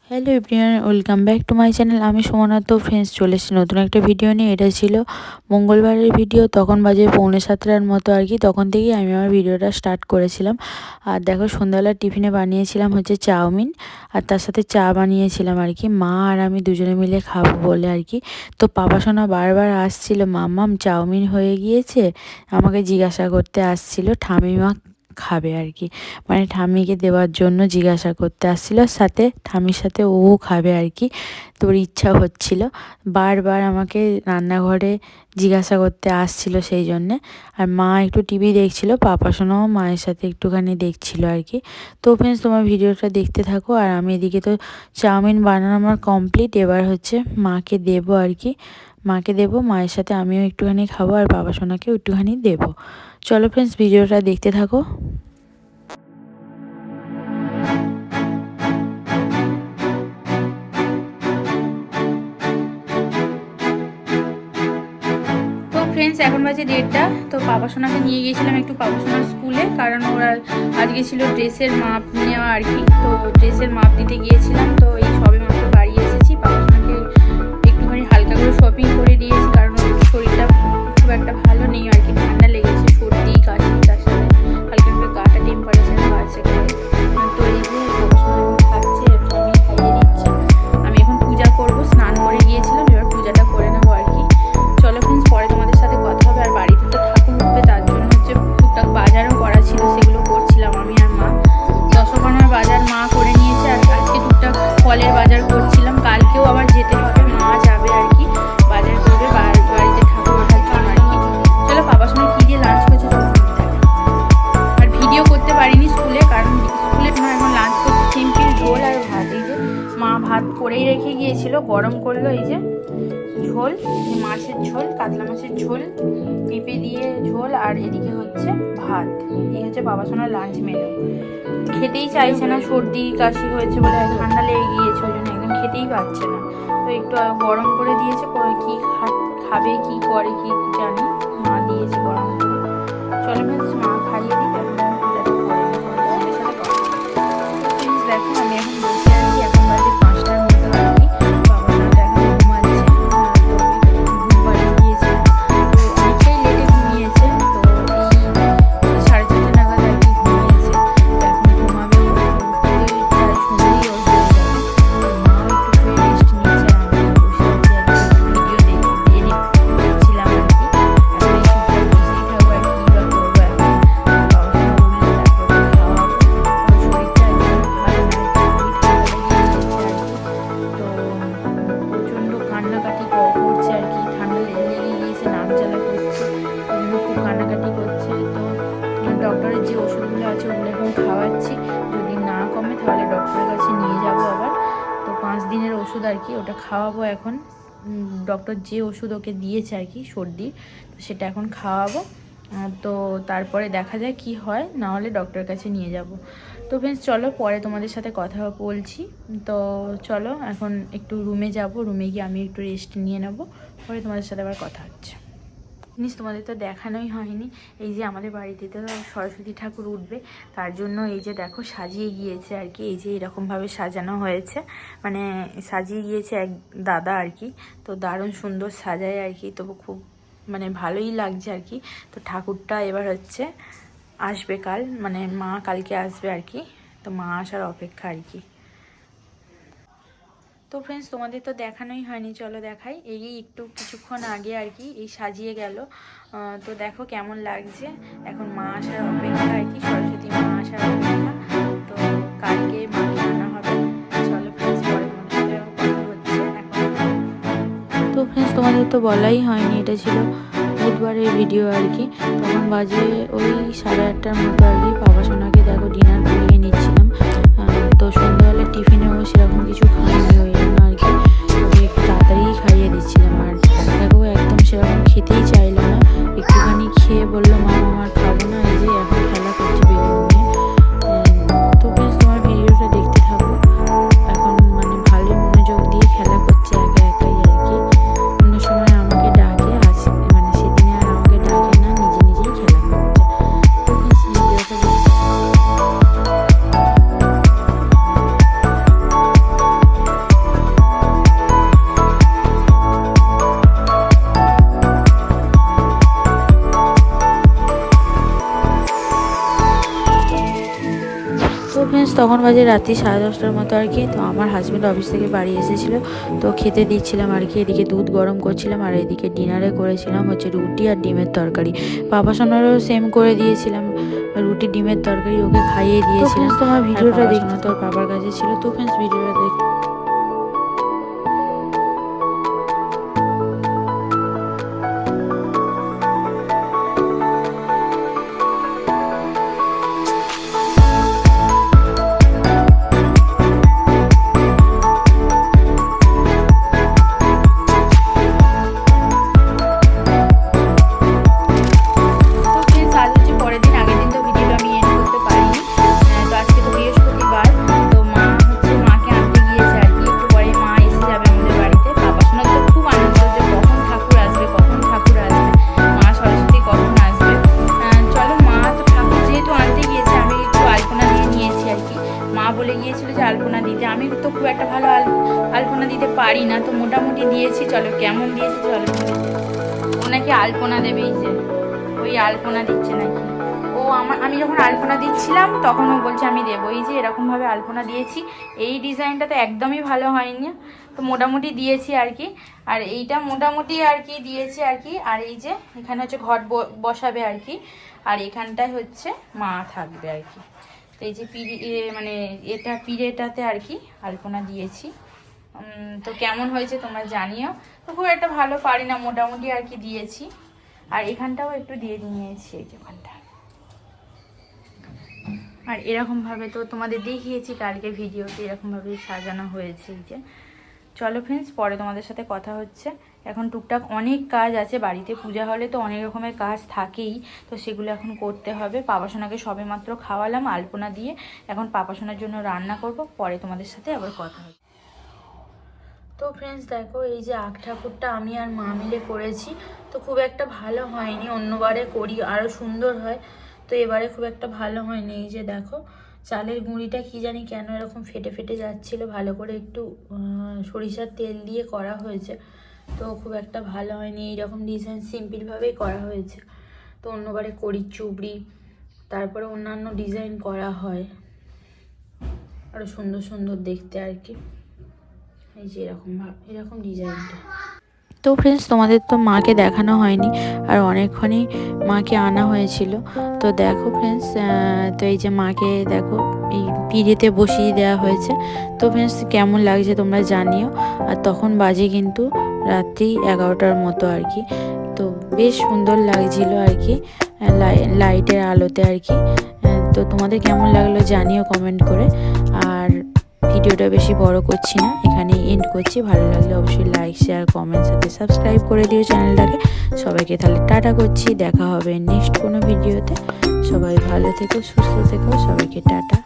Hello everyone, welcome back to my channel. আমি সুমনা। তো friends, চলে এসেছি নতুন একটা ভিডিও নিয়ে। এটা ছিল মঙ্গলবারের ভিডিও। তখন বাজে 6:45 মতো আর কি। তখন থেকেই আমি আমার ভিডিওটা স্টার্ট করেছিলাম। আর দেখো, সন্ধ্যাবেলা টিফিনে বানিয়েছিলাম হচ্ছে চাউমিন, আর তার সাথে চা বানিয়েছিলাম আর কি। মা আর আমি দুজনে মিলে খাবো বলে আর কি। তো পাপা সোনা বারবার আসছিল, মাম্মাম চাউমিন হয়ে গিয়েছে, আমাকে জিজ্ঞাসা করতে আসছিল ঠামিমা খাবে আর কি। মানে ঠাম্মিকে দেওয়ার জন্য জিজ্ঞাসা করতে আসছিল, সাথে ঠাম্মির সাথে ও খাবে আর কি। তোর ইচ্ছা হচ্ছিল, বারবার আমাকে রান্নাঘরে জিজ্ঞাসা করতে আসছিল সেই জন্যে। আর মা একটু টিভি দেখছিল, পাপা সোনাও মায়ের সাথে একটুখানি দেখছিল আর কি। তো ফ্রেন্ডস, তোমার ভিডিওটা দেখতে থাকো। আর আমি এদিকে তো চাউমিন বানানো আমার কমপ্লিট। এবার হচ্ছে মাকে দেবো আর কি। মাকে দেবো, মায়ের সাথে আমিও একটুখানি খাবো, আর পাপা সোনাকেও একটুখানি দেবো। চলো ফ্রেন্ডস, ভিডিওটা দেখতে থাকো। তো ফ্রেন্ডস, এখন বাজে 1:30। তো পাপা সোনাকে নিয়ে গিয়েছিলাম একটু পাপা সোনার স্কুলে, কারণ ওরা আজকে ছিল ড্রেসের মাপ নেওয়া আর কি। তো ড্রেসের মাপ দিতে গিয়েছিলাম। তো এই সবে মাত্র বাড়ি এসেছি। পাপা সোনাকে একটুখানি হালকা করে শপিং করে দিয়েছি, কারণ ওর শরীরটা খুব একটা ভালো নেই আর কি। ঠান্ডা লেগেছে, সর্দি কাশি, তার সাথে হালকা করে গাটা টেম্পারেচার বাড়ছে। তো এই যে পাপা সোনা খাচ্ছে, আমি খাইয়ে দিচ্ছি। আমি এখন পূজা করবো, স্নান করে গিয়েছিলাম, এবার পূজাটা করে নেবো আর কি। চলো ফ্রেন্ডস, পরে তোমাদের সাথে কথা হবে। আর বাড়িতে তো ঠাকুর উঠবে, তার জন্য হচ্ছে টুকটাক বাজারও করা ছিল, সেগুলো করছিলাম আমি আর মা। দশকর্মার বাজার মা করে নিয়েছে, আর আজকে টুকটাক ফলের বাজার করছিলাম। কালকেও আবার যেতে হবে, মা যাবে আর কি বাজার করবে বাড়িতে ঠাকুর ওঠার জন্য আর কি। চলো, বাবার সঙ্গে কী দিয়ে লাঞ্চ করছে চলো তোমাদের দেখাই। আর ভিডিও করতে পারিনি স্কুলে, কারণ স্কুলে মা এখন লাঞ্চ করছে সিম্পল ঝোল আর ভাত। এই যে মা ভাত করেই রেখে গিয়েছিল, গরম করলো। এই যে ঝোল, মাছের ঝোল, কাতলা মাছের ঝোল, পেঁপে দিয়ে ঝোল, আর এদিকে হচ্ছে ভাত। এই হচ্ছে বাবা সোনার লাঞ্চ মেনু। খেতেই চাইছে না, সর্দি কাশি হয়েছে বলে, ঠান্ডা লেগে গিয়েছে, ওই জন্য একদম খেতেই পাচ্ছে না। তো একটু গরম করে দিয়েছে, কি খাবে কি করে কি জানি, মা দিয়েছে গরম করে। চলো মা খাইয়ে দিই, দেখো আমি এখন বসে আছি। এখন বাজে 5টার মতো আর কি। বাবা সোনাটা এখন ঘুমাচ্ছে। ঘুম পাড়িয়ে দিয়েছিলাম, তো অনেকটাই লেটে ঘুমিয়েছে। তো এই 4:30 নাগাদ আর কি ঘুমিয়েছে। তো এখন ঘুমাবে, প্রায় সন্ধ্যেই ওর হয়ে যাবে। মাও একটু শুয়ে রেস্ট নিয়েছে, আর আমি বসে আছি আর কি, ভিডিও দেখছিলাম আর কি। এখন এই চুপচাপ বসেই থাকবো, আর কী বা করবো এখন। বাবা সোনা উঠলে তারপর খাওয়াবো। ওর শরীরটা একদম ভালো না, খুবই ঠান্ডা লেগে গিয়েছে আর কি। তো প্রচণ্ড কান্নাকাটি করছে আর কি, ঠান্ডা লেগে গিয়েছে, নাক জ্বালা করছে, ওই জন্য খুব কান্নাকাটি করছে। তো ডক্টরের যে ওষুধগুলো আছে ওগুলো এখন খাওয়াচ্ছি। যদি না কমে তাহলে ডক্টরের কাছে নিয়ে যাব আবার। তো 5 দিনের ওষুধ আর কি, ওটা খাওয়াবো এখন। ডক্টর যে ওষুধ ওকে দিয়েছে আর কি সর্দির, তো সেটা এখন খাওয়াবো। তো তারপরে দেখা যায় কি হয়, না হলে ডক্টরের কাছে নিয়ে যাব। তো ফ্রেন্ডস, চলো পরে তোমাদের সাথে কথা বলছি। তো চলো এখন একটু রুমে যাব, রুমে গিয়ে আমি একটু রেস্ট নিয়ে নেব, পরে তোমাদের সাথে আবার কথা হচ্ছে। জিনিস তোমাদের তো দেখানোই হয়নি, এই যে আমাদের বাড়িতে তো সরস্বতী ঠাকুর উঠবে, তার জন্য এই যে দেখো সাজিয়ে গিয়েছে আর কি। এই যে এরকমভাবে সাজানো হয়েছে, মানে সাজিয়ে গিয়েছে এক দাদা আর কি। তো দারুণ সুন্দর সাজায় আর কি, তবু খুব মানে ভালোই লাগছে আর কি। তো ঠাকুরটা এবার হচ্ছে আসবে কাল, মানে মা কালকে আসবে আর কি। তো মা আসার অপেক্ষা আর কি। তো ফ্রেন্ডস, তোমাদের তো দেখানোই হয়নি, চলো দেখাই। এই একটু কিছুক্ষণ আগে আর কি এই সাজিয়ে গেল। তো দেখো কেমন লাগছে। এখন মা আসার অপেক্ষা আর কি, সরস্বতী মা আসার অপেক্ষা। তো কালকে মাকে আনা হবে। চলো ফ্রেন্ডস, পরে তোমাদের সাথে কথা হচ্ছে এখন। তো ফ্রেন্ডস, তোমাদের তো বলাই হয়নি, এটা ছিল বুধবারের ভিডিও আর কি। তখন বাজে ওই 8:30টার মতো আর কি। বাবা সোনাকে দেখো ডিনার করিয়ে নিচ্ছিলাম। তো সন্ধ্যাবেলা টিফিনেও সেরকম কিছু খাইনি, ওই জন্য আর কি ওকে একটু তাড়াতাড়ি খাইয়ে দিচ্ছিলাম। আর দেখো একদম সেরকম খেতেই চাইলো না, একটুখানি খেয়ে বললো মা আমার খাবো না। এই যে এখন খেলা করছে বেলুন নিয়ে। তো বেশ, তোমার ভিডিওটা দেখতে থাকো। এখন মানে ভালো মনোযোগ দিয়ে খেলা করছে একা একাই আর কি। অন্য সময় আমাকে ডাকে, আসে মানে সেদিনে আর আমাকে ডাকে না, নিজে নিজেই খেলা করছে। তো বেশ, ভিডিওটা দেখতে তখন বাজে রাত্রি 10:30টার মতো আর কি। তো আমার হাজব্যান্ড অফিস থেকে বাড়ি এসেছিলো, তো খেতে দিচ্ছিলাম আর কি। এদিকে দুধ গরম করছিলাম আর এদিকে ডিনারে করেছিলাম হচ্ছে রুটি আর ডিমের তরকারি। পাপা সোনারও সেম করে দিয়েছিলাম, রুটি ডিমের তরকারি ওকে খাইয়ে দিয়েছিলাম। তোমার ভিডিওটা দেখতে তোর বাবার কাছে ছিল। তো ফ্রেন্ডস ভিডিওটা দেখতে বলে গিয়েছিল যে আলপনা দিতে। আমি তো খুব একটা ভালো আলপনা দিতে পারি না, তো মোটামুটি দিয়েছি। চলো কেমন দিয়েছি চলো। ও নাকি আলপনা দেবে, এই যে ওই আলপনা দিচ্ছে নাকি ও। আমি যখন আলপনা দিচ্ছিলাম তখন ও বলছে আমি দেবো। এই যে এরকমভাবে আলপনা দিয়েছি। এই ডিজাইনটা তো একদমই ভালো হয়নি, তো মোটামুটি দিয়েছি আর কি। আর এইটা মোটামুটি আর কি দিয়েছি আর কি। আর এই যে এখানে হচ্ছে ঘট বসাবে আর কি, আর এখানটায় হচ্ছে মা থাকবে আর কি। তো এই যে মানে এটা পিড়েটাতে আর কি আলপনা দিয়েছি। তো কেমন হয়েছে তোমরা জানিও। তো খুব একটা ভালো পারি না, মোটামুটি আর কি দিয়েছি। আর এখানটাও একটু দিয়ে নিয়েছি, এই যে ওখানটা। আর এরকমভাবে তো তোমাদের দেখিয়েছি কালকে ভিডিওতে, এরকমভাবেই সাজানো হয়েছে। এই যে চলো ফ্রেন্ডস, পরে তোমাদের সাথে কথা হচ্ছে। এখন টুকটাক অনেক কাজ আছে বাড়িতে, পূজা হলে তো অনেক রকমের কাজ থাকেই, তো সেগুলো এখন করতে হবে। পাপাসোনাকে সবে মাত্র খাওয়ালাম আলপনা দিয়ে, এখন পাপাসোনার জন্য রান্না করব। পরে তোমাদের সাথে আবার কথা হবে। তো ফ্রেন্ডস দেখো, এই যে আখ ঠাকুরটা আমি আর মা মিলে করেছি। তো খুব একটা ভালো হয়নি, অন্যবারে করি আরও সুন্দর হয়, তো এবারে খুব একটা ভালো হয়নি। এই যে দেখো চালের গুঁড়িটা কি জানি কেন এরকম ফেটে ফেটে যাচ্ছিল। ভালো করে একটু সরিষার তেল দিয়ে করা হয়েছে, তো খুব একটা ভালো হয়নি। এইরকম ডিজাইন সিম্পলভাবেই করা হয়েছে। তো অন্যবারে করি চুবড়ি, তারপরে অন্যান্য ডিজাইন করা হয় আরও সুন্দর সুন্দর দেখতে আর কি। এই যে এরকম ডিজাইনটা। তো ফ্রেন্ডস তোমাদের তো মাকে দেখানো হয়নি, আর অনেকক্ষণই মাকে আনা হয়েছিল। তো দেখো ফ্রেন্ডস, তো এই যে মাকে দেখো এই পিড়েতে বসিয়ে দেওয়া হয়েছে। তো ফ্রেন্ডস কেমন লাগছে তোমরা জানিও। আর তখন বাজে কিন্তু রাত্রি 11টার মতো আর কি। তো বেশ সুন্দর লাগছিল আর কি লাইটের আলোতে আর কি। তো তোমাদের কেমন লাগলো জানিও কমেন্ট করে। আর ভিডিওটা বেশি বড় করছি না, এখানেই এন্ড করছি। ভালো লাগলে অবশ্যই লাইক শেয়ার কমেন্ট সাথে সাবস্ক্রাইব করে দিও চ্যানেলটাকে। সবাইকে তাহলে টাটা করছি, দেখা হবে নেক্সট কোনো ভিডিওতে। সবাই ভালো থেকো, সুস্থ থেকো, সবাইকে টাটা।